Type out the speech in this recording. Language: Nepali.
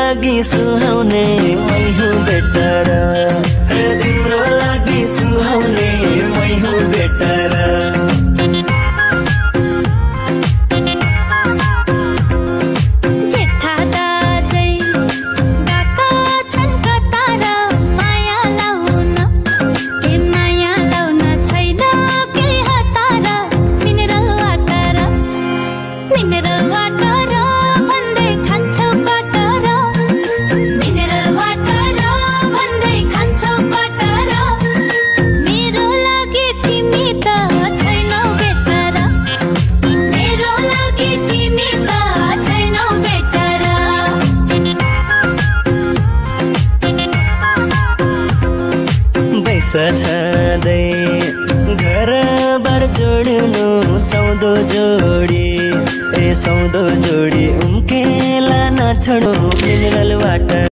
लागि सुहाउने मै हुँ बेटर तिम्रो लागि सुहाउने मै हुँ बेटर छँदै घर बार जोड्नु सौदो जोडी सौदो जोडी उम्केला नछोड्नु मिनरल वाटर